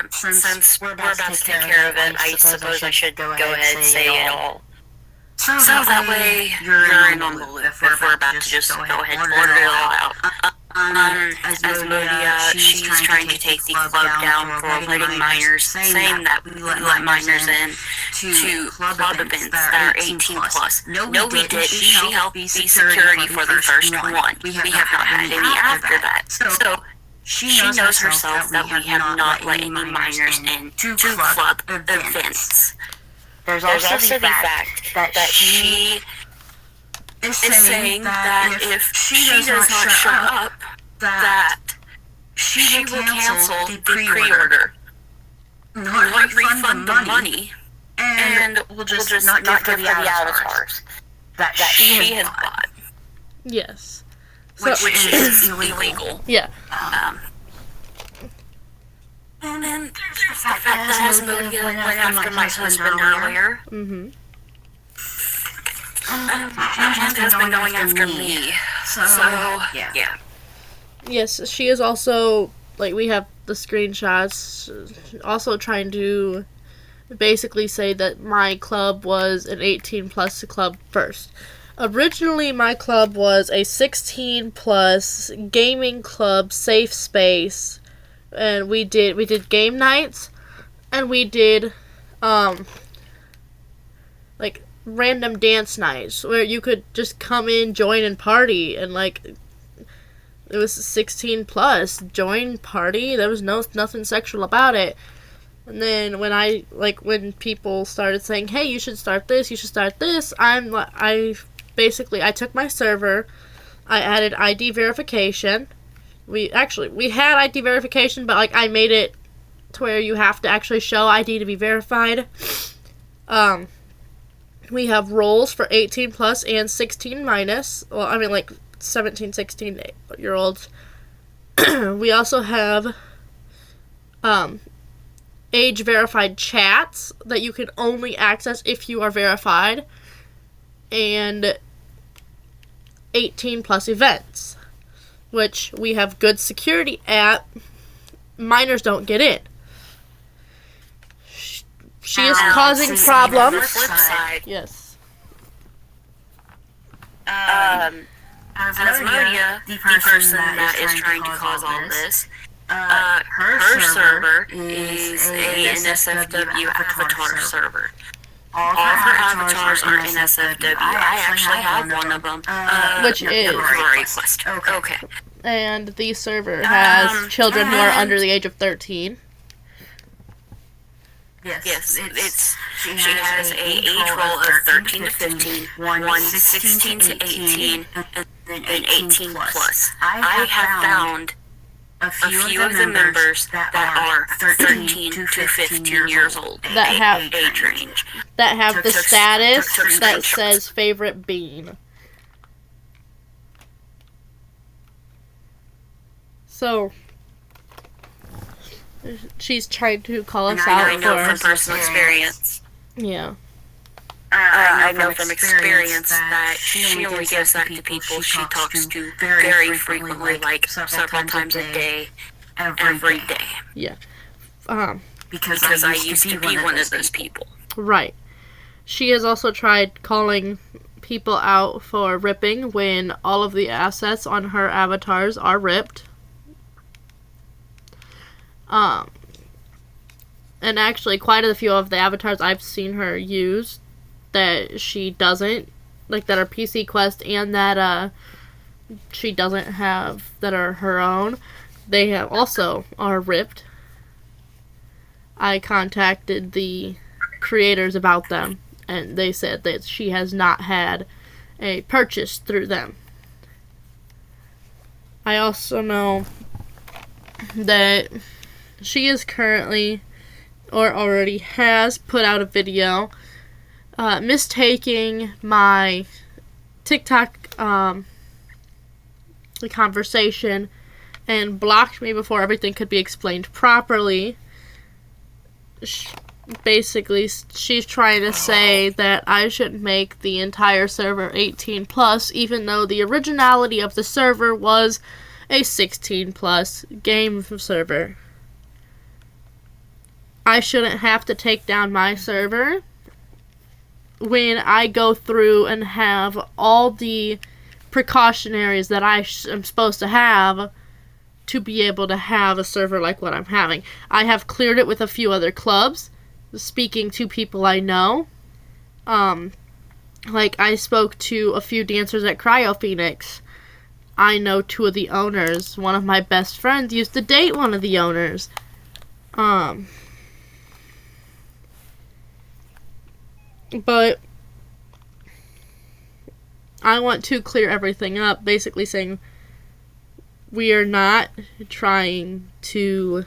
Since we're about to take care of it, I suppose I should go ahead and say it all. So that way you're in on the loop if we're about to just go ahead and blurt it all out. Asmodia, she's trying to take the club down for letting minors, saying that we let minors in to club events that are 18 plus. No, we didn't. She helped be security for the first one. We have not had any after that. So she knows herself that we have not let any minors in to club events. There's also the fact that she is saying that if she does not show up, that she will cancel the pre-order, not refund the money, and will just not give the avatars that she has bought. Yes. Which is illegal. Yeah. And then there's the fact that Asmodia went after my husband earlier. Mm-hmm. And has been going after me. So yeah. Yes, she is also, like, we have the screenshots, also trying to basically say that my club was an 18 plus club first. Originally, my club was a 16 plus gaming club, safe space, and we did game nights, and we did like random dance nights where you could just come in, join, and party, and like it was 16 plus, join, party. There was nothing sexual about it. And then when people started saying, "Hey, you should start this," I took my server, I added ID verification. We had ID verification, but like I made it to where you have to actually show ID to be verified. We have roles for 18 plus and 16 minus. Well, I mean like 17, 16-year-olds. We also have age verified chats that you can only access if you are verified, and 18 plus events, which we have good security at. Minors don't get in. She is causing problems. On the flip side, Yes. Asmodia, the person that is trying to cause all this, her server is a NSFW avatar server. All of her avatars are NSFW. I actually have one of them. Which is request. Okay. And the server has children who are under the age of 13. Yes, she has a age roll of 13 to 15, one 16 to 18, and then 18 plus. I have found a few of the members that are 13 to 15 years old. That have age range. That have the status that says favorite bean. So she's trying to call us out I know from personal experience. Yeah. I know from experience that she only gives that to people she talks to very frequently, like several times a day, every day. Yeah. Because I used to be one of those people. Right. She has also tried calling people out for ripping when all of the assets on her avatars are ripped. And actually quite a few of the avatars I've seen her use that she doesn't, like that are PC Quest and that she doesn't have that are her own, they have also are ripped. I contacted the creators about them, and they said that she has not had a purchase through them. I also know that she is currently, or already has, put out a video mistaking my TikTok conversation and blocked me before everything could be explained properly. Basically, she's trying to say that I should make the entire server 18 plus, even though the originality of the server was a 16 plus game server. I shouldn't have to take down my server when I go through and have all the precautionaries that I am supposed to have to be able to have a server like what I'm having. I have cleared it with a few other clubs, speaking to people I know. Like, I spoke to a few dancers at Cryo Phoenix. I know 2 of the owners. One of my best friends used to date one of the owners. But I want to clear everything up, basically saying we are not trying to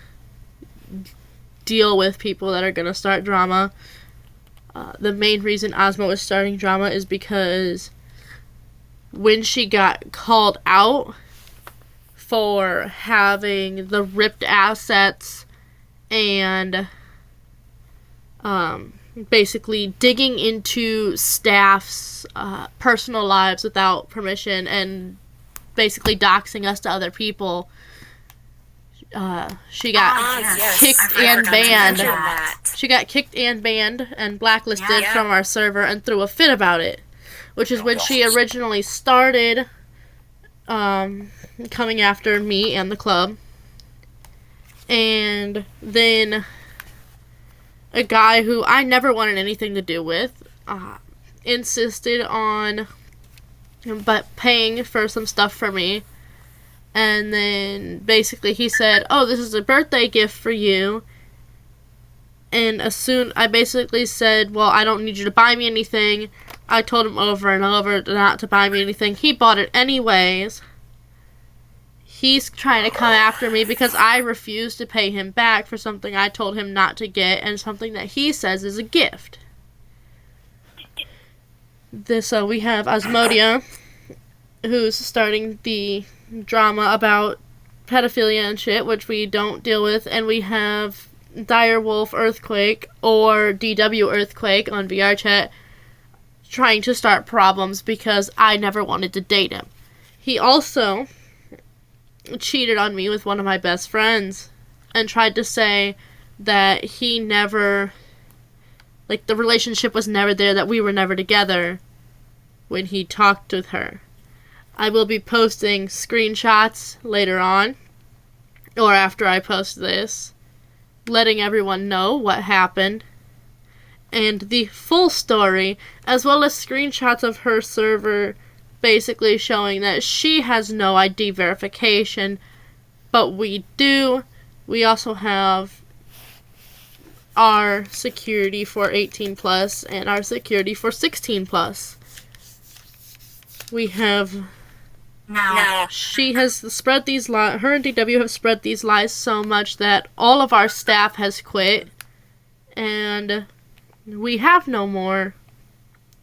deal with people that are going to start drama. The main reason Ozmo is starting drama is because when she got called out for having the ripped assets and basically digging into staff's personal lives without permission and basically doxing us to other people, she got kicked and banned. She got kicked and banned and blacklisted from our server and threw a fit about it, which is when she originally started coming after me and the club. And then a guy who I never wanted anything to do with insisted on paying for some stuff for me. And then basically he said, "Oh, this is a birthday gift for you." And I basically said, "Well, I don't need you to buy me anything." I told him over and over not to buy me anything. He bought it anyways. He's trying to come after me because I refused to pay him back for something I told him not to get and something that he says is a gift. We have Osmodia, who's starting the drama about pedophilia and shit, which we don't deal with, and we have Direwolf Earthquake, or DW Earthquake on VRChat, trying to start problems because I never wanted to date him. He also cheated on me with one of my best friends and tried to say that he never, like, the relationship was never there, that we were never together when he talked with her. I will be posting screenshots later on, or after I post this, letting everyone know what happened, and the full story, as well as screenshots of her server basically showing that she has no ID verification, but we do. We also have our security for 18 plus and our security for 16 plus. We have Now, she has spread these lies. Her and DW have spread these lies so much that all of our staff has quit, and we have no more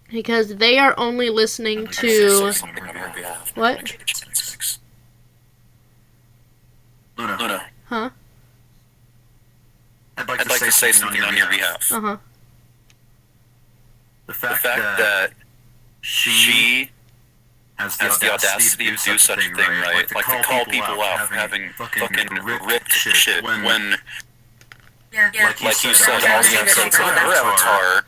because they are only listening to what? Luna. Huh? I'd like to say something on your behalf. Uh-huh. The fact that she has the audacity to do such a thing, right? Like to call people out for having fucking ripped shit when, like you said, all the episodes of her avatar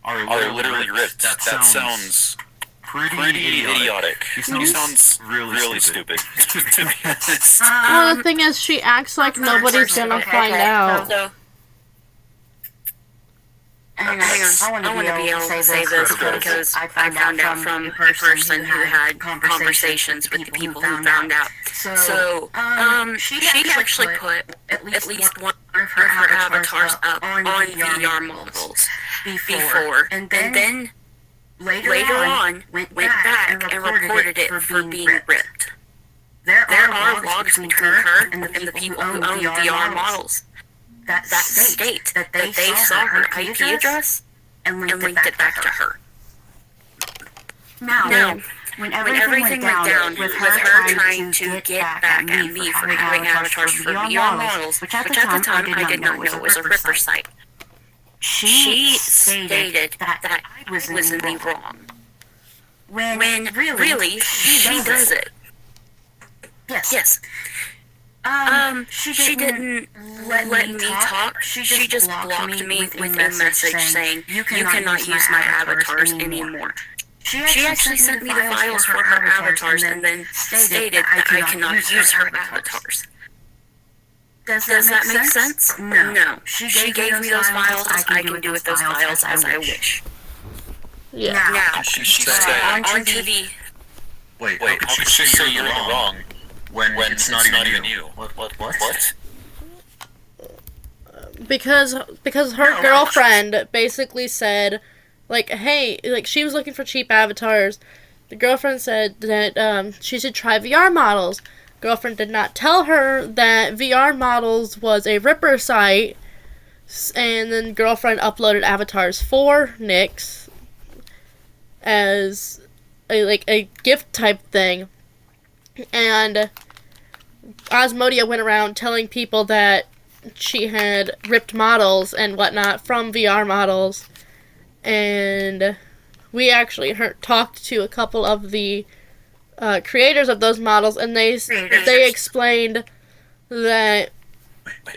are literally ripped. That sounds pretty idiotic. He sounds really stupid, to be honest. Well, the thing is, she acts like nobody's gonna find out. So, hang on. I want to be able to say this because I found out from a person who had conversations with the people who found out. So, she actually put at least one of her avatars up on VR models before, and then later on went back and reported it for being ripped. There are logs between her and the people who own VR models that state that they saw her IP address and linked it back to her. Now, when everything went down with her trying to get back at me for having avatars for VR models, which at the time I did not know was a Ripper site, she stated that I was in the wrong. When really, she does it. Yes. She didn't let me talk. She just blocked me with a message saying, "You cannot use my avatars anymore." She actually sent me the files for her avatars and then stated that I cannot use her avatars. Does that make sense? No. She gave me those files. I can do with those files as I wish. Yeah. Now, She said, onto the... Wait, how could she say you're wrong when it's not even you? What? Because her girlfriend basically said, like, hey, like, she was looking for cheap avatars. The girlfriend said that she should try VR models. Girlfriend did not tell her that VR models was a Ripper site, and then girlfriend uploaded avatars for Nyx as a gift type thing, and Osmodia went around telling people that she had ripped models and whatnot from VR models, and we actually talked to a couple of the creators of those models, and they explained that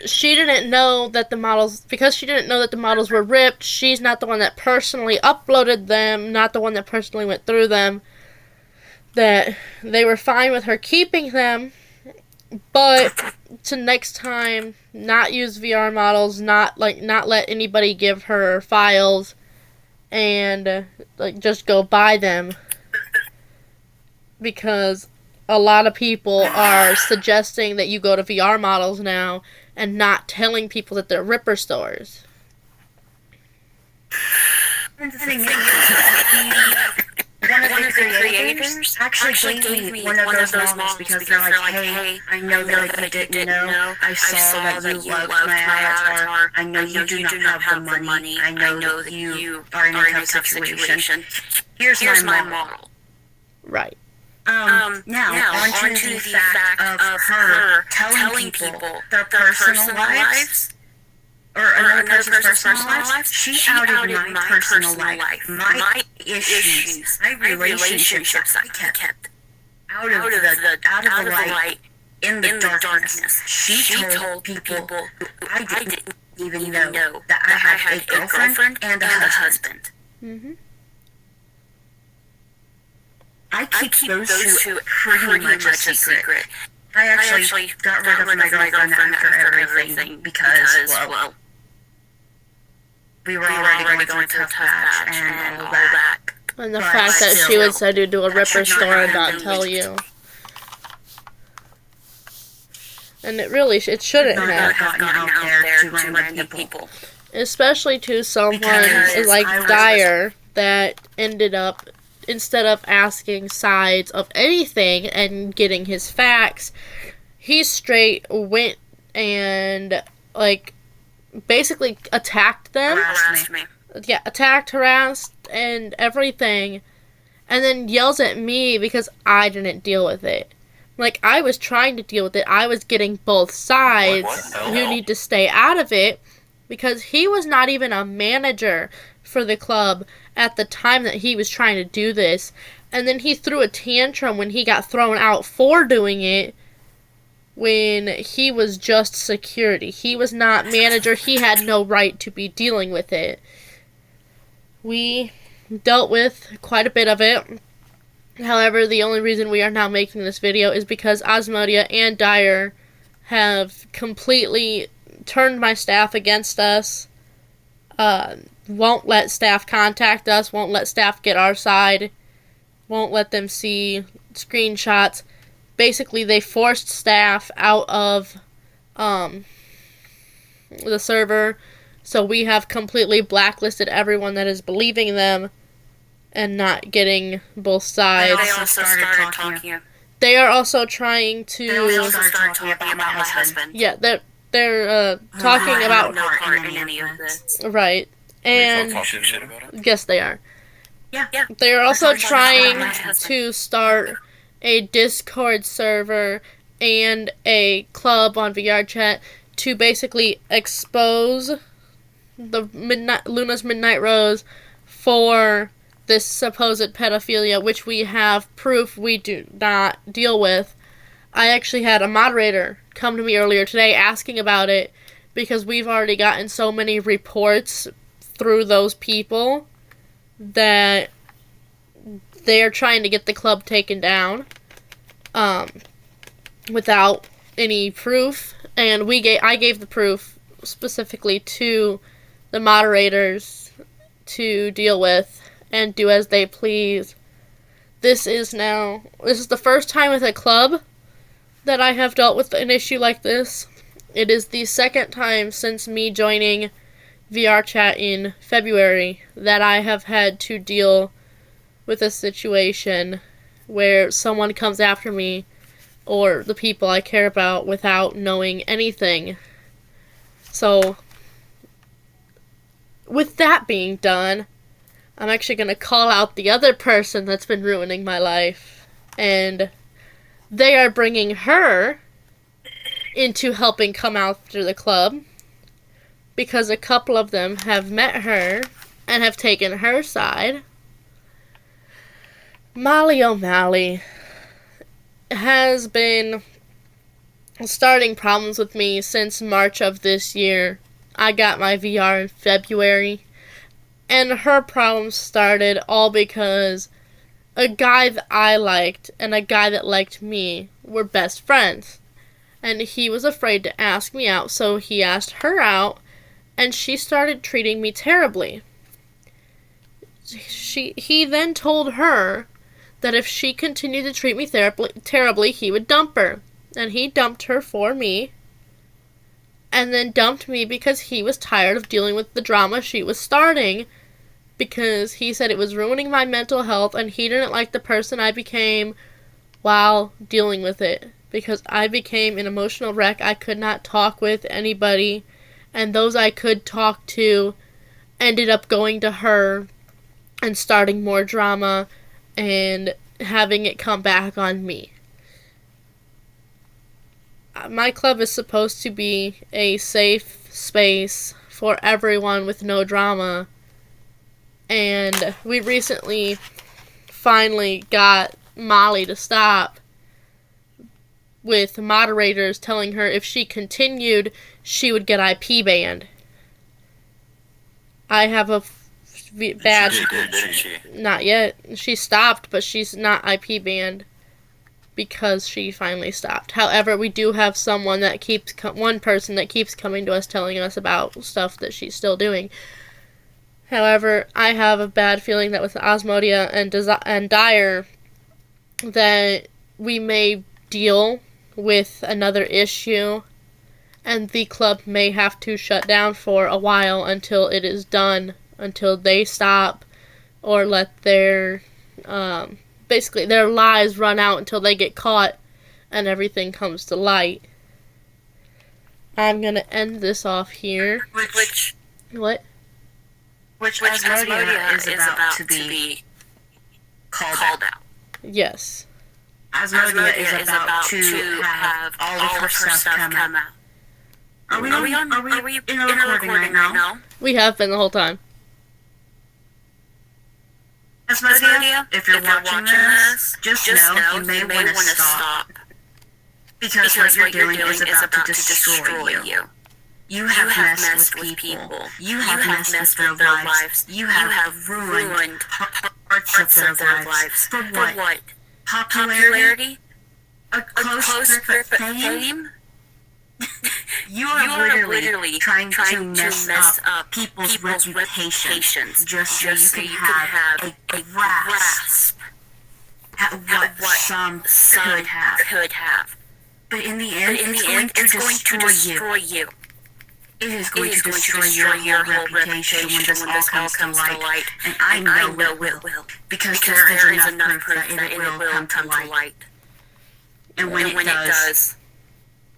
she didn't know that the models, because she didn't know that the models were ripped, she's not the one that personally uploaded them, not the one that personally went through them, that they were fine with her keeping them, but to next time not use VR models, not let anybody give her files, and just go buy them. Because a lot of people are suggesting that you go to VR models now and not telling people that they're Ripper stores. The thing is, one of the creators actually gave me one of those models because they're like, hey, I know that you didn't know. I saw that you loved my avatar. I know you do not have the money. I know that you are in a tough situation. Here's my model. Right. Now onto the fact of her telling people their personal lives, or another person's personal lives. She outed my personal life, my issues, my relationships I kept out of the light, in the darkness. She told people I didn't even know that I had a girlfriend and a husband. Mm-hmm. I keep those two pretty much a secret. I actually got rid of my girlfriend after everything because, well, we were already going through a tough patch and all that. And the fact that she would send you to a Ripper store and not tell you. And it shouldn't have gotten out there to random people. Especially to someone like Dyer that ended up, instead of asking sides of anything and getting his facts, he straight went and, basically attacked them. Harassed me. Yeah, attacked, harassed, and everything. And then yells at me because I didn't deal with it. I was trying to deal with it. I was getting both sides who need to stay out of it, because he was not even a manager for the club at the time that he was trying to do this. And then he threw a tantrum when he got thrown out for doing it, when he was just security. He was not manager. He had no right to be dealing with it. We dealt with quite a bit of it. However, the only reason we are now making this video is because Osmodia and Dyer have completely turned my staff against us. Won't let staff contact us, won't let staff get our side, won't let them see screenshots. Basically, they forced staff out of the server, so we have completely blacklisted everyone that is believing them and not getting both sides. They also started talking. They are also trying to... They also started talking about my husband. Yeah, they're talking about... No part in any of this. Right. And yes, they are. Yeah. They are also trying to start a Discord server and a club on VRChat to basically expose the Luna's Midnight Rose for this supposed pedophilia, which we have proof we do not deal with. I actually had a moderator come to me earlier today asking about it because we've already gotten so many reports through those people that they're trying to get the club taken down without any proof. And I gave the proof specifically to the moderators to deal with and do as they please. This is the first time with a club that I have dealt with an issue like this. It is the second time since me joining VR chat in February that I have had to deal with a situation where someone comes after me or the people I care about without knowing anything. So, with that being done, I'm actually going to call out the other person that's been ruining my life, and they are bringing her into helping come after the club because a couple of them have met her and have taken her side. Molly O'Malley has been starting problems with me since March of this year. I got my VR in February, and her problems started all because a guy that I liked and a guy that liked me were best friends. And he was afraid to ask me out, so he asked her out, and she started treating me terribly. He then told her that if she continued to treat me terribly, he would dump her. And he dumped her for me, and then dumped me because he was tired of dealing with the drama she was starting, because he said it was ruining my mental health, and he didn't like the person I became while dealing with it, because I became an emotional wreck. I could not talk with anybody, and those I could talk to ended up going to her and starting more drama and having it come back on me. My club is supposed to be a safe space for everyone with no drama, and we recently finally got Molly to stop, with moderators telling her if she continued, she would get IP banned. I have a bad... Not yet. She stopped, but she's not IP banned because she finally stopped. However, we do have someone that one person that keeps coming to us telling us about stuff that she's still doing. However, I have a bad feeling that with Osmodia and Dyer that we may deal with another issue, and the club may have to shut down for a while until it is done, until they stop or let their basically their lies run out until they get caught and everything comes to light. I'm gonna end this off here. What? Which Asmodia is about to be called out. Yes. Asmodia is about to have all of her stuff come out. Are we in a recording right now? We have been the whole time. Asmodia, if you're watching this, just know you may want to stop. Because what you're doing is about to destroy you. You have messed with people. You have messed with their lives. You have ruined parts of their lives. For what? Popularity? A close grip at fame? You are literally trying to mess up people's reputations just so you can have a grasp at what some could have. But in the end, it's going to destroy you. It is going to destroy your whole reputation when this all comes to light. And I know it will. Because there is enough proof that it will come to light. And when it does,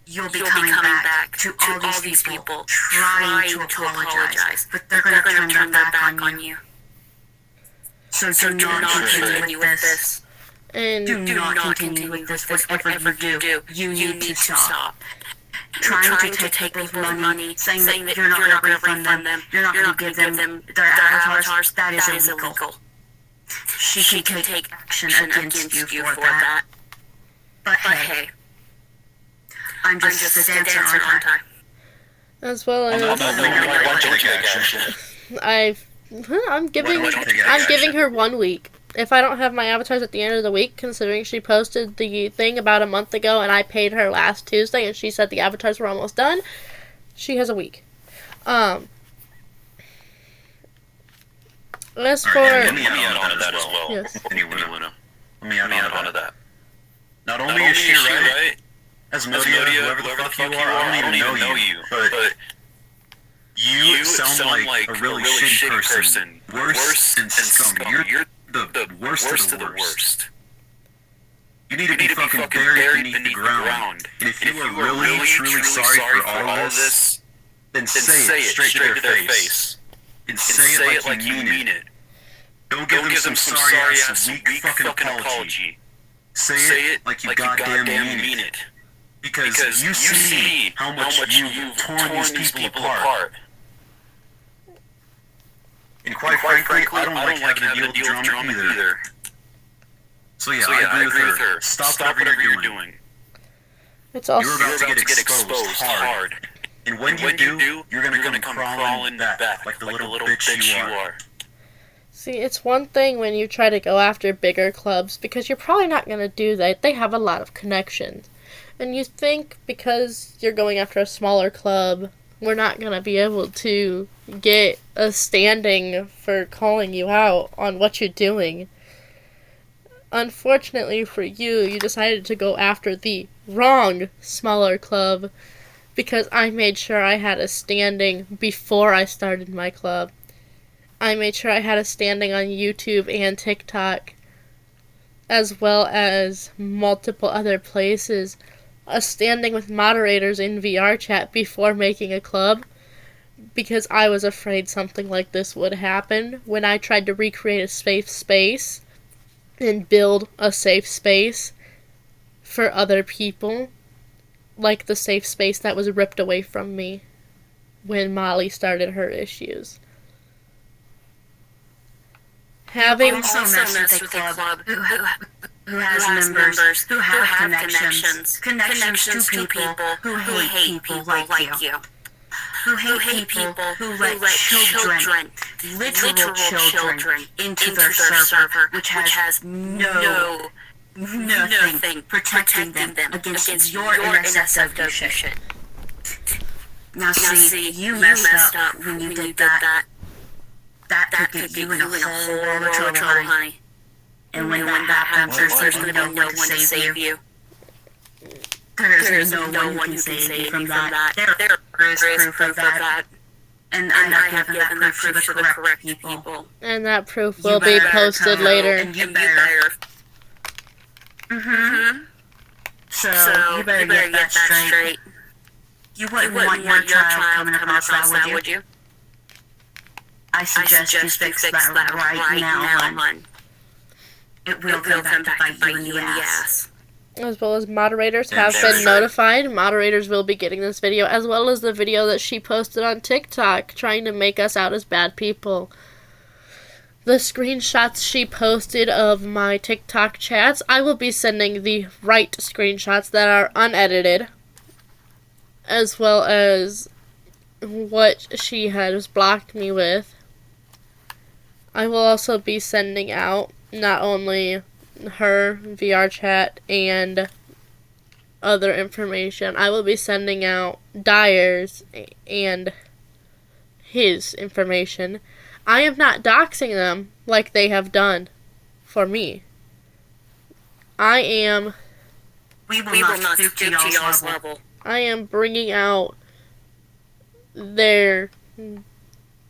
you'll be coming back to all these people trying to apologize. But they're going to turn their back on you. So do not continue with this. And do not continue with this. Whatever you do, you need to stop. Trying to take people's money, saying that you're not going to refund them, you're not going to give them their avatars, that is illegal. She can take action against you for that. But hey, I'm just a dancer on time. As well as I'm giving her 1 week. If I don't have my avatars at the end of the week, considering she posted the thing about a month ago and I paid her last Tuesday and she said the avatars were almost done, she has a week. As for... Let me add on to that as well. Yes. Let me add on to that. Not only is she right, Asmodia, whoever the fuck you are, I don't even know you, but you sound like a really shitty person. Worse than scum. You're the worst of the worst. You need to be fucking buried beneath the ground. And if you are really, truly sorry for all of this, then say it straight to their face. And say it like you mean it. Don't give them some sorry-ass, weak fucking apology. Say it like you goddamn mean it. Because you see how much you've torn these people apart. And quite frankly, I don't like having to deal with drama either. So yeah, I agree with her. Stop whatever you're doing. It's also... You're about to get exposed hard. And when you do, you're gonna come crawling back like the little bitch you are. See, it's one thing when you try to go after bigger clubs, because you're probably not going to do that. They have a lot of connections. And you think because you're going after a smaller club, we're not going to be able to get a standing for calling you out on what you're doing. Unfortunately for you, you decided to go after the wrong smaller club because I made sure I had a standing before I started my club. I made sure I had a standing on YouTube and TikTok, as well as multiple other places, a standing with moderators in VR chat before making a club, because I was afraid something like this would happen when I tried to recreate a safe space and build a safe space for other people, like the safe space that was ripped away from me when Molly started her issues. Having also messed with a club who has members who have connections to people who hate people like you. Who hate people who let children, literal children, into their server, which has nothing protecting them against your NSFW. Now see, you messed up when you did that. That could get you in a whole world of trouble, honey. And when that happens, there's going to be no one to save you. There's no one who can save you from that. There is proof of that. And I have given that proof to the correct people. And that proof will be posted later. And you better. So you better get that straight. You wouldn't want your child coming across that, would you? I suggest you fix that right now, hon. It will come back to bite you in the ass. As well as moderators have been notified. Moderators will be getting this video, as well as the video that she posted on TikTok, trying to make us out as bad people. The screenshots she posted of my TikTok chats, I will be sending the right screenshots that are unedited, as well as what she has blocked me with. I will also be sending out not only her VR chat and other information, I will be sending out Dyer's and his information. I am not doxing them like they have done for me. We will not stoop to y'all's level. I am bringing out their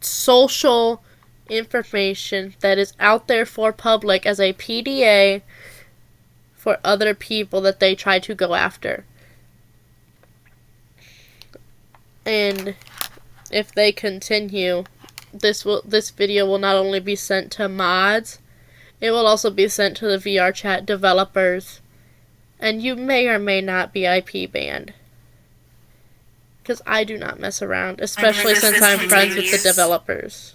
social information that is out there for public as a PDA for other people that they try to go after. And if they continue, this video will not only be sent to mods, it will also be sent to the VR chat developers, and you may or may not be IP banned. Because I do not mess around, especially since I'm friends with the developers.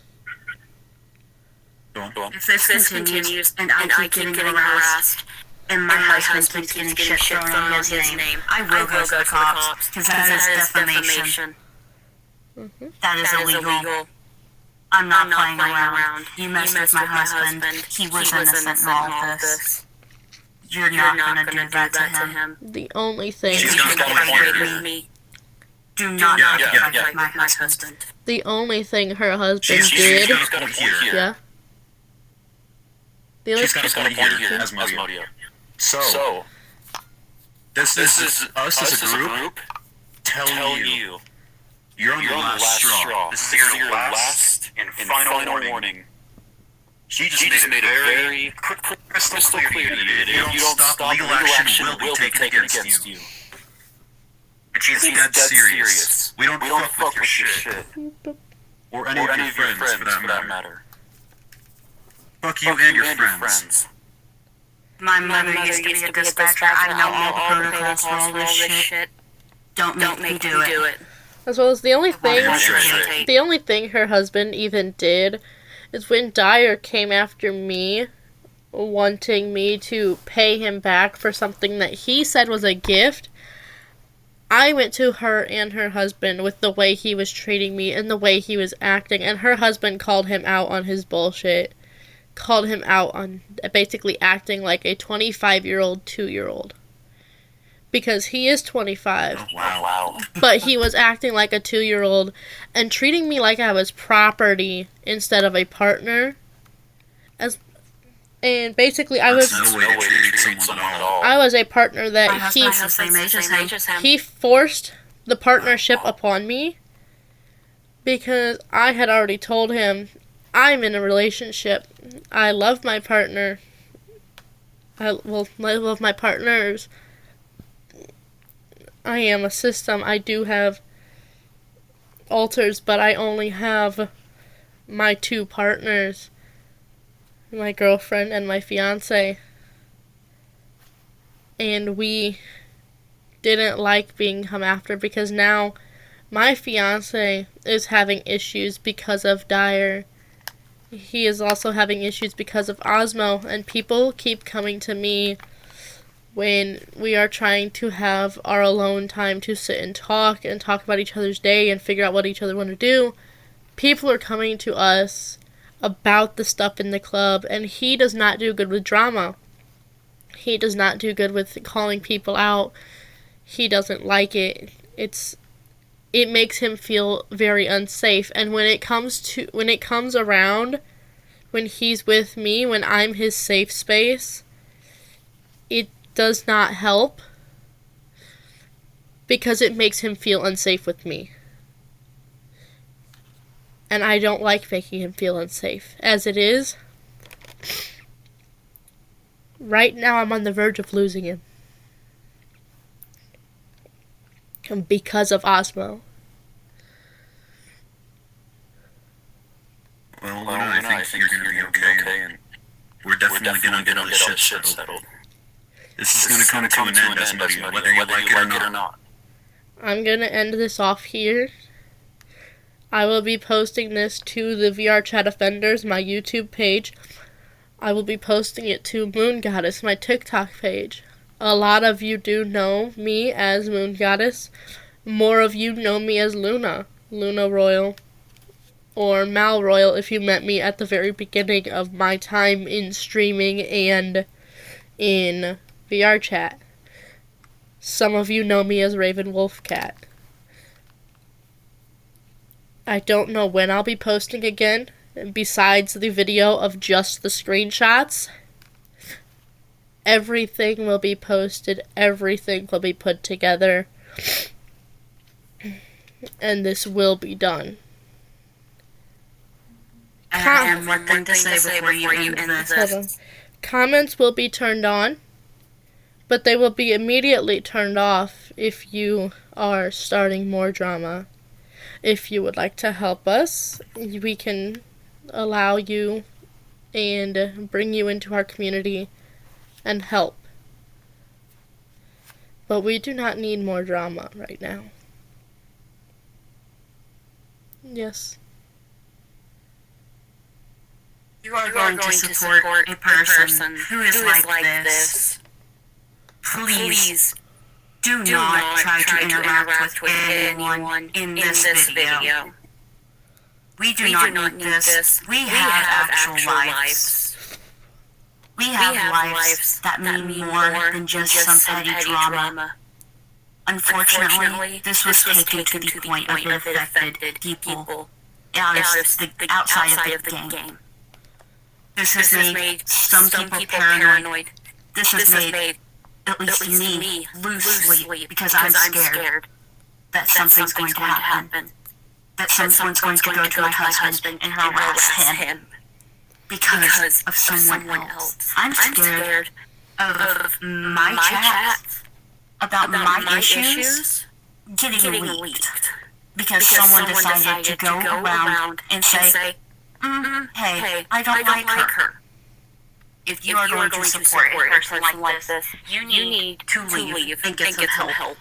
If this continues and I keep getting harassed, and my husband keeps getting shit thrown on his name, I will go to the cops, because that is defamation. That is illegal. I'm not playing around. You messed with my husband. He was innocent in all of this. You're not gonna do that to him. The only thing... She's gonna come with me. Do not affect my husband. The only thing her husband She's did... got a point here. Yeah. The only She's got a point here, Asmodio. So, this is us as a group telling you you're on the last straw. This is your last and final warning. She just made it very crystal clear to you that if you don't stop, legal action will be taken against you. And she's dead serious. We don't fuck with your shit. Or any of your friends, for that matter. Fuck you and your friends. My mother used to be a dispatcher. I know all the protocols for all this shit. Don't make me do it. As well as the only thing... Right. The only thing her husband even did is when Dyer came after me, wanting me to pay him back for something that he said was a gift, I went to her and her husband with the way he was treating me and the way he was acting, and her husband called him out on his bullshit. Called him out on basically acting like a 25-year-old, 2-year-old. Because he is 25. Oh, wow. But he was acting like a 2-year-old and treating me like I was property instead of a partner. And basically I was no way to treat someone at all. I was a partner that My husband has the same age as him. he forced the partnership upon me because I had already told him I'm in a relationship. I love my partner. I love my partners. I am a system. I do have alters, but I only have my 2 partners. My girlfriend and my fiance. And we didn't like being come after because now my fiance is having issues because of Dyer. He is also having issues because of Osmo, and people keep coming to me when we are trying to have our alone time to sit and talk about each other's day and figure out what each other want to do. People are coming to us about the stuff in the club, and he does not do good with drama. He does not do good with calling people out. He doesn't like it. It makes him feel very unsafe, and when it comes around, when he's with me, when I'm his safe space, it does not help because it makes him feel unsafe with me. And I don't like making him feel unsafe. As it is, right now I'm on the verge of losing him. And because of Osmo. Well, I think you're gonna be okay, and we're definitely gonna get all this shit settled. This is gonna come to an end, Asmodio, whether you like it or not. I'm gonna end this off here. I will be posting this to the VR Chat Offenders, my YouTube page. I will be posting it to Moon Goddess, my TikTok page. A lot of you do know me as Moon Goddess. More of you know me as Luna Royal, or Mal Royal if you met me at the very beginning of my time in streaming and in VR Chat. Some of you know me as Raven Wolfcat. I don't know when I'll be posting again, besides the video of just the screenshots. Everything will be posted, everything will be put together, and this will be done. I have one thing to say before you end this. Comments will be turned on, but they will be immediately turned off if you are starting more drama. If you would like to help us, we can allow you and bring you into our community and help. But we do not need more drama right now. Yes. You are going to support a person who is like this Please do not try to interact with anyone in this video. We do not need this. We have actual lives. We have lives that mean more than just some petty drama. Unfortunately, this was taken to the point of it affected people outside of the game. This has made some people paranoid. This has made, at least me, lose sleep because I'm scared that something's going to happen. That someone's going to go to my husband and harass him because of someone else. I'm scared of my chats about my issues getting leaked because someone decided to go around and say, hey, I don't like her. If you are going to support a person like this, you need to leave and get some help.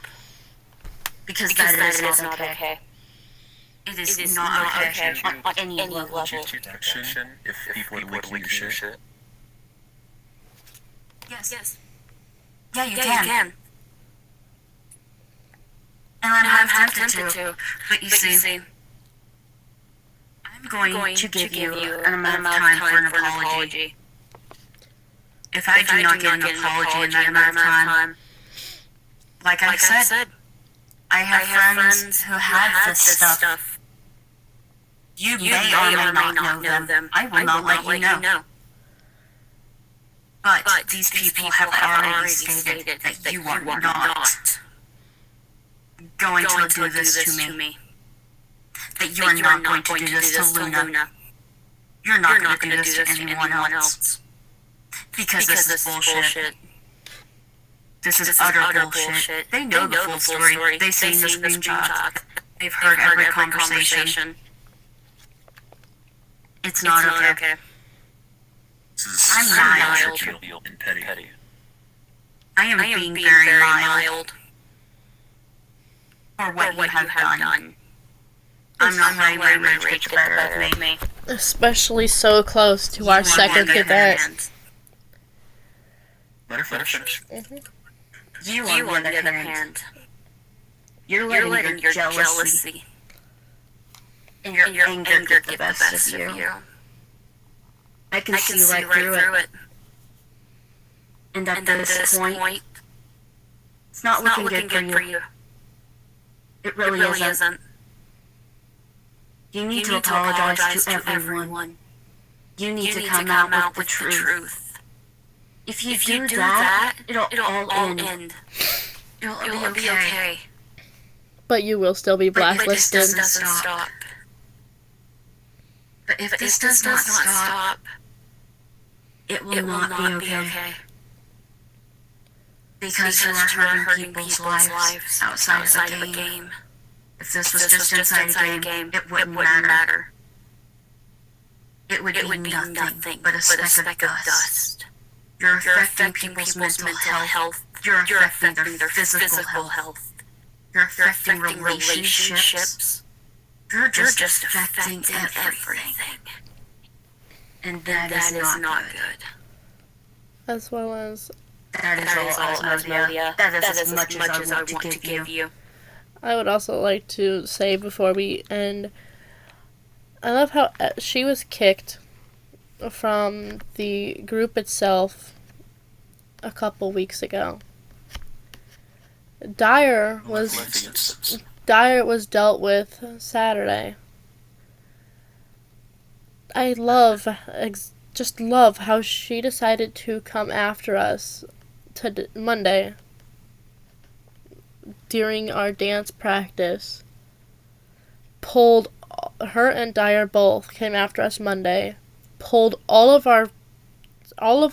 Because that is not okay. It is not okay on any level. Action if people would leak your shit. Yes. Yeah, you can. And I'm tempted to. But you see, I'm going to give you an amount of time for an apology. If I do not get an apology in that amount of time, like I said, I have friends who have this stuff. You may or may not know them. I will not let you know. But these people have already stated that you are not going to do this to me. That you are not going to do this to Luna. You're not going to do this to anyone else. Because this is bullshit. This is utter bullshit. They know the full story. They've seen the screenshots. They've heard every conversation. It's not okay. I'm mild and petty. I am being very mild for what you have done. I'm not letting my rage get the better of me. Especially so close to our second event. Let her finish. You, on the other hand, you're letting your jealousy and your anger get the best of you. I can see right through it. And at this point, it's not looking good for you. It really isn't. You need to apologize to everyone. You need to come out with the truth. If you do that, it'll all end. It'll be okay. But you will still be blacklisted. But this doesn't stop. But if this does not stop, it will not be okay. Because you are hurting people's lives outside of the game. If this was just inside a game, it wouldn't matter. It would be nothing but a speck of dust. You're affecting people's mental health. You're affecting their physical health. You're affecting relationships. You're just affecting everything. And that is not good. As well as... That is all, Osmodia. That is as much as I want to give you. I would also like to say before we end, I love how she was kicked from the group itself a couple weeks ago. Dyer was dealt with Saturday. I just love how she decided to come after us Monday during our dance practice. Pulled her and Dyer both came after us Monday. Pulled all of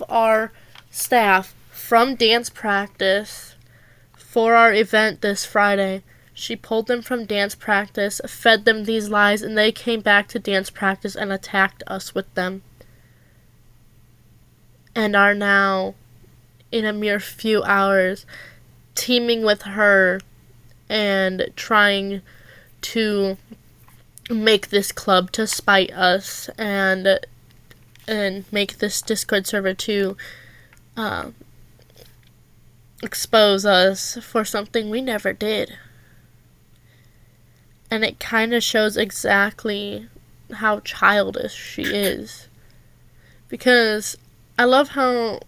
our staff from dance practice for our event this Friday. She pulled them from dance practice, fed them these lies, and they came back to dance practice and attacked us with them. And are now, in a mere few hours, teaming with her and trying to make this club to spite us and make this Discord server to expose us for something we never did. And it kind of shows exactly how childish she is. Because I love how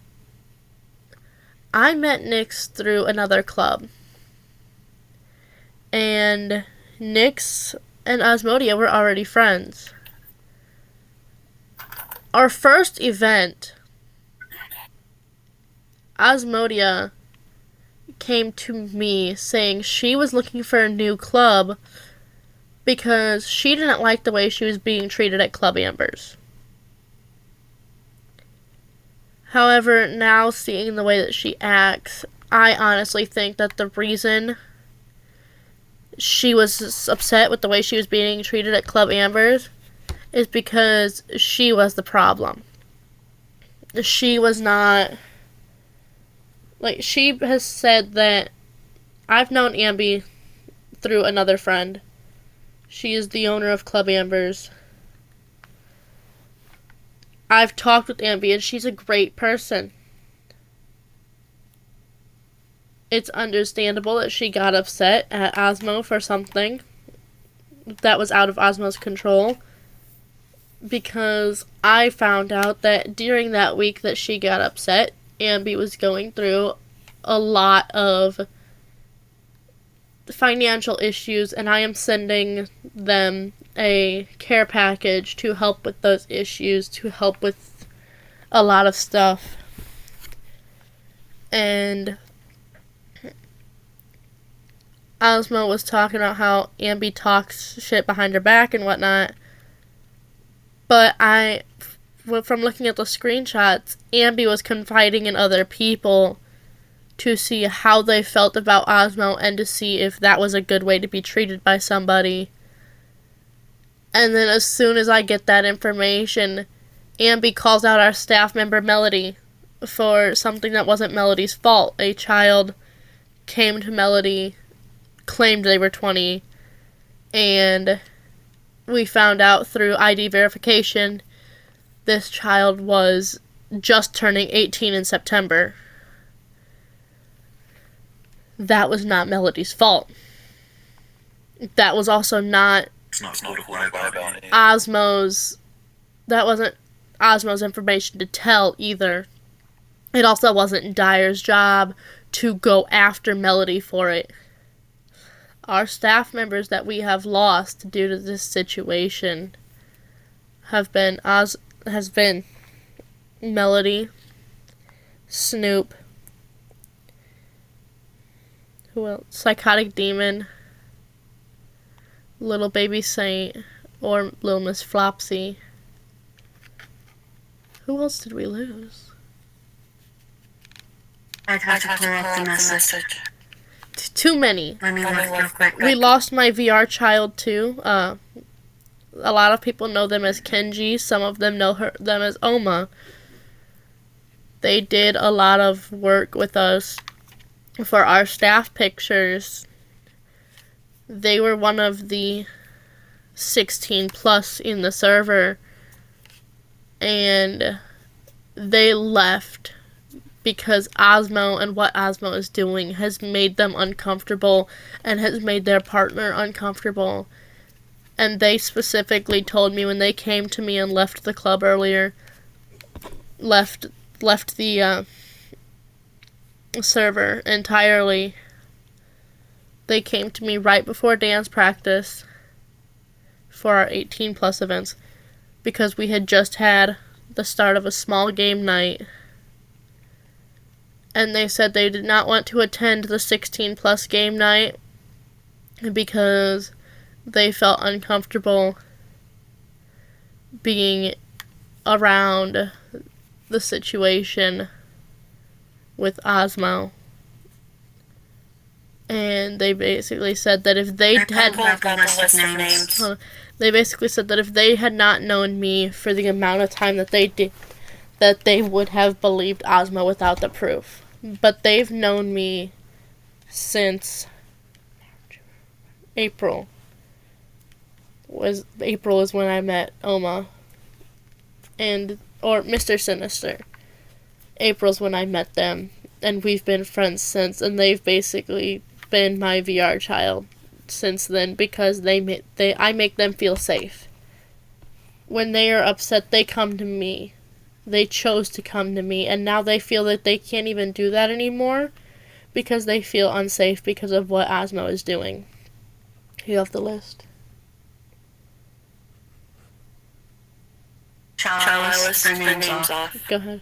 I met Nyx through another club. And Nyx and Osmodia were already friends. Our first event, Osmodia came to me saying she was looking for a new club because she didn't like the way she was being treated at Club Amber's. However, now seeing the way that she acts, I honestly think that the reason she was upset with the way she was being treated at Club Amber's is because she was the problem. She was not... Like, she has said that I've known Ambi through another friend. She is the owner of Club Amber's. I've talked with Ambi and she's a great person. It's understandable that she got upset at Osmo for something that was out of Osmo's control. Because I found out that during that week that she got upset, Ambi was going through a lot of financial issues, and I am sending them a care package to help with those issues, to help with a lot of stuff. And Osmo was talking about how Ambi talks shit behind her back and whatnot. But from looking at the screenshots, Ambi was confiding in other people to see how they felt about Osmo and to see if that was a good way to be treated by somebody. And then as soon as I get that information, Ambi calls out our staff member Melody for something that wasn't Melody's fault. A child came to Melody, claimed they were 20, and we found out through ID verification this child was just turning 18 in September. That was not Melody's fault. That was also not Osmo's... That wasn't Osmo's information to tell either. It also wasn't Dyer's job to go after Melody for it. Our staff members that we have lost due to this situation has been Melody, Snoop, who else? Psychotic Demon, Little Baby Saint, or Little Miss Flopsy. Who else did we lose? I'd have to pull up the message. Too many. Let me look real quick. We lost my VR child too. A lot of people know them as Kenji. Some of them know them as Oma. They did a lot of work with us for our staff pictures. They were one of the 16 plus in the server. And they left because Osmo and what Osmo is doing has made them uncomfortable and has made their partner uncomfortable. And they specifically told me when they came to me and left the club earlier, left the server entirely. They came to me right before dance practice for our 18 plus events because we had just had the start of a small game night. And they said they did not want to attend the 16 plus game night because they felt uncomfortable being around the situation with Osmo. And they basically said that if they had not known me for the amount of time that they did, that they would have believed Osmo without the proof. But they've known me since April. April is when I met Oma. Or Mr. Sinister. April's when I met them. and we've been friends since, and they've basically been my VR child since then because I make them feel safe. When they are upset, they come to me. They chose to come to me, and now they feel that they can't even do that anymore because they feel unsafe because of what Osmo is doing. You have the list. Shall I list the names off? Go ahead.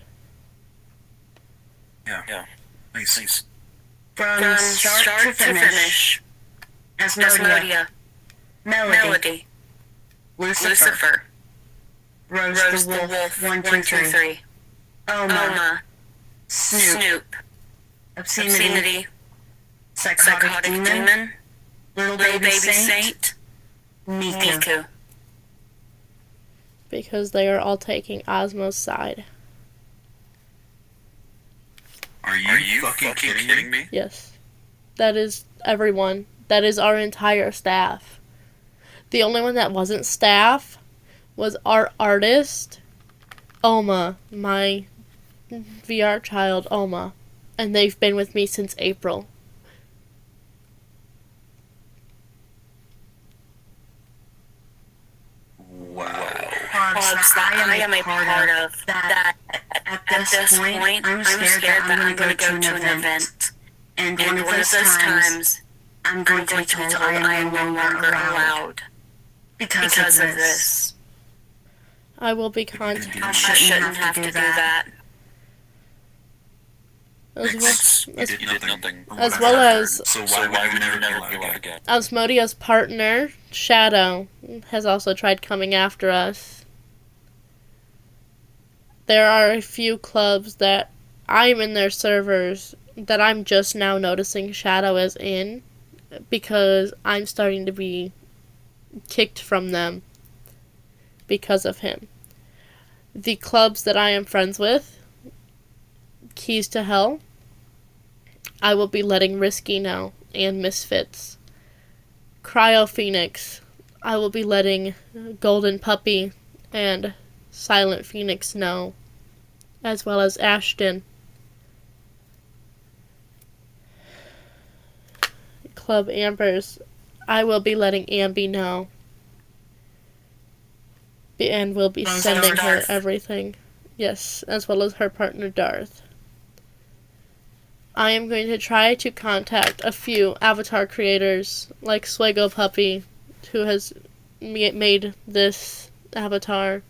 Yeah. Thanks. From start to finish. Asmodia. Melody. Lucifer. Rose the Wolf 123. Oma. Snoop. Obscenity. Psychotic Demon. Little Baby Saint. Miku. Because they are all taking Osmo's side. Are you fucking kidding me? Yes. That is everyone. That is our entire staff. The only one that wasn't staff was our artist, Oma, my VR child, Oma. And they've been with me since April. Wow. Clubs that I am a part of that at this point I'm scared that I'm going to go to an event. And one of those times I'm going to be told I am no longer allowed because of this. I will be contacted. I shouldn't have to do that. You did nothing. As well as So why would you never be allowed again? Osmodia's partner, Shadow, has also tried coming after us. There are a few clubs that I'm in their servers that I'm just now noticing Shadow is in because I'm starting to be kicked from them because of him. The clubs that I am friends with, Keys to Hell, I will be letting Risky know, and Misfits. Cryo Phoenix, I will be letting Golden Puppy and Silent Phoenix know, as well as Ashton. Club Ambers, I will be letting Ambi know, and will be sending her everything. Yes, as well as her partner Darth. I am going to try to contact a few avatar creators, like Swego Puppy, who has made this avatar.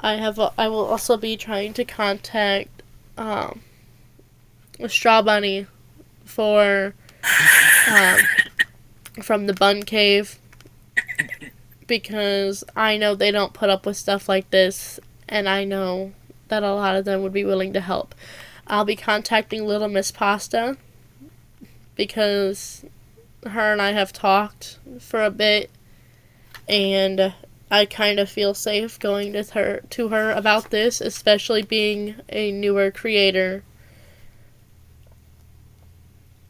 I will also be trying to contact Straw Bunny for from the Bun Cave, because I know they don't put up with stuff like this, and I know that a lot of them would be willing to help. I'll be contacting Little Miss Pasta because her and I have talked for a bit, and I kind of feel safe going to her about this, especially being a newer creator.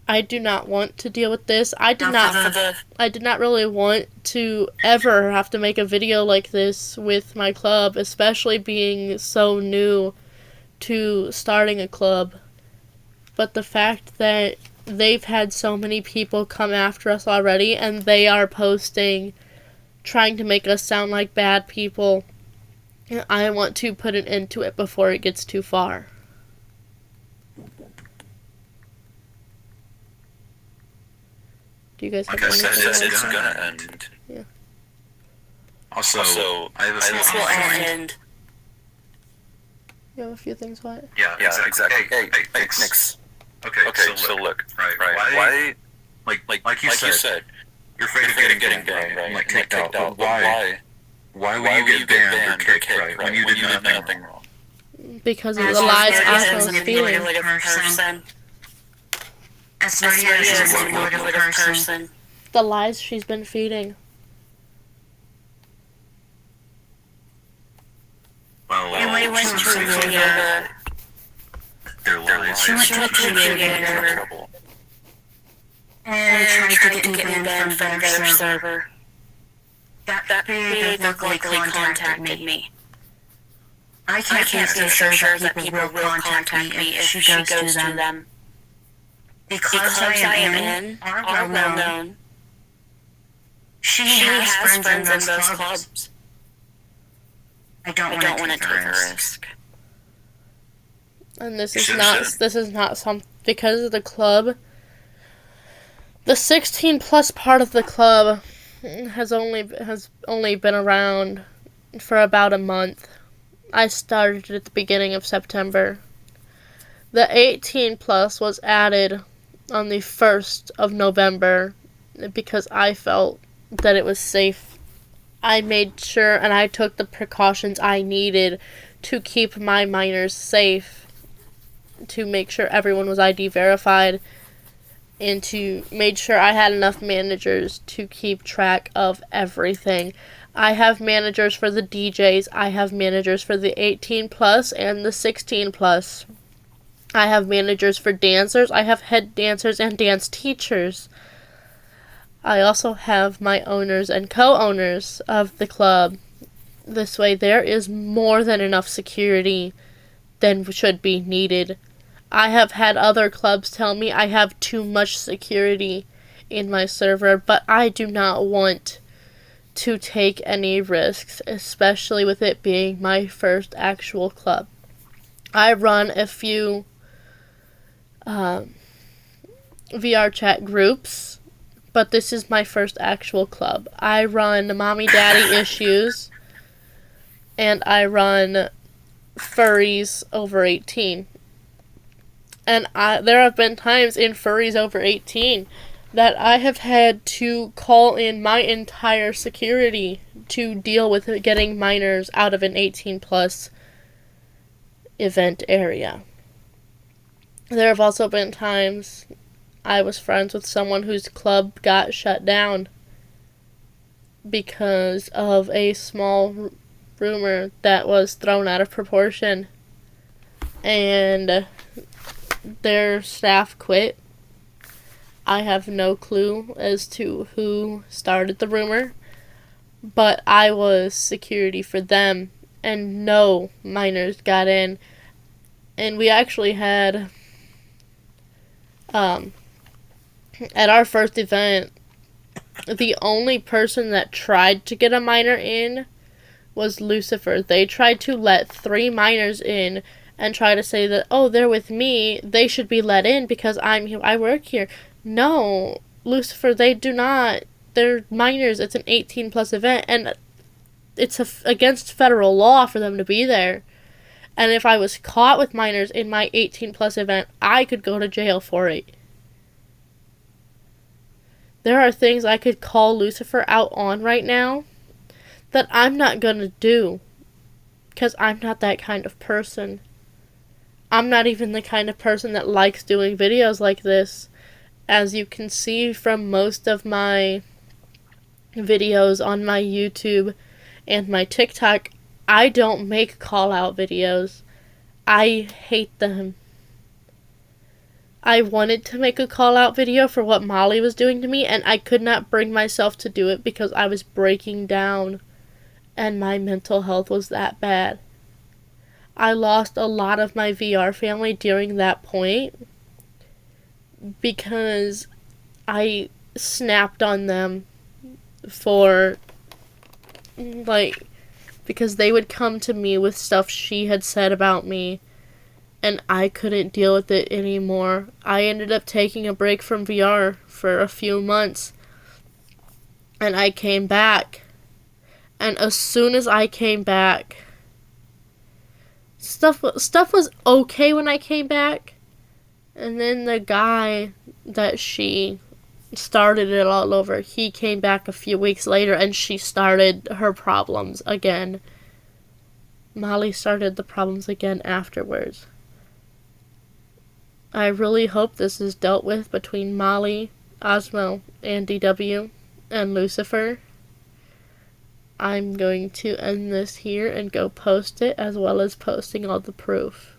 I do not want to deal with this. I did not really want to ever have to make a video like this with my club, especially being so new to starting a club. But the fact that they've had so many people come after us already, and they are posting, trying to make us sound like bad people, I want to put an end to it before it gets too far. Do you guys have anything to say? It's gonna end. Yeah. Also, I have a This will end. You have a few things, what? Yeah, exactly. Hey, Nix. Okay, so look. Why? Like you said, you're afraid of getting banned, right? Like kicked out. But why? Why would you get banned or kicked, right? When you did nothing wrong? Because of the lies Osmo was feeling. Asmodia is a manipulative person. The lies she's been feeding. Well, We went to yoga. Their lies. She went to yoga. And tried to get me banned from their server. That big locally contacted me. I can't be so sure that people will contact me if she goes to them. Because I am in, are well known. She has friends in those clubs. I don't want to take a risk. And this is not some, because of the club. The 16 plus part of the club has only been around for about a month. I started at the beginning of September. The 18 plus was added on the 1st of November because I felt that it was safe. I made sure and I took the precautions I needed to keep my minors safe, to make sure everyone was ID verified, and to make sure I had enough managers to keep track of everything. I have managers for the DJs, I have managers for the 18 plus and the 16 plus. I have managers for dancers, I have head dancers and dance teachers. I also have my owners and co-owners of the club. This way there is more than enough security than should be needed. I have had other clubs tell me I have too much security in my server, but I do not want to take any risks, especially with it being my first actual club. I run a few VR chat groups, but this is my first actual club. I run Mommy Daddy Issues, and I run Furries Over 18. And there have been times in Furries Over 18 that I have had to call in my entire security to deal with getting minors out of an 18 plus event area. There have also been times I was friends with someone whose club got shut down because of a small rumor that was thrown out of proportion, and their staff quit. I have no clue as to who started the rumor, but I was security for them, and no minors got in. And we actually had, at our first event, the only person that tried to get a minor in was Lucifer. They tried to let 3 minors in and try to say that, oh, they're with me, they should be let in because I work here. No, Lucifer, they do not. They're minors. It's an 18 plus event, and it's against federal law for them to be there. And if I was caught with minors in my 18 plus event, I could go to jail for it. There are things I could call Lucifer out on right now that I'm not gonna do, because I'm not that kind of person. I'm not even the kind of person that likes doing videos like this. As you can see from most of my videos on my YouTube and my TikTok, I don't make call-out videos. I hate them. I wanted to make a call-out video for what Molly was doing to me, and I could not bring myself to do it because I was breaking down, and my mental health was that bad. I lost a lot of my VR family during that point because I snapped on them for, because they would come to me with stuff she had said about me, and I couldn't deal with it anymore. I ended up taking a break from VR for a few months, and I came back, and as soon as I came back, stuff was okay when I came back, and then the guy that she started it all over, he came back a few weeks later, and she started her problems again. Molly started the problems again afterwards. I really hope this is dealt with between Molly, Osmo, and DW, and Lucifer. I'm going to end this here and go post it, as well as posting all the proof.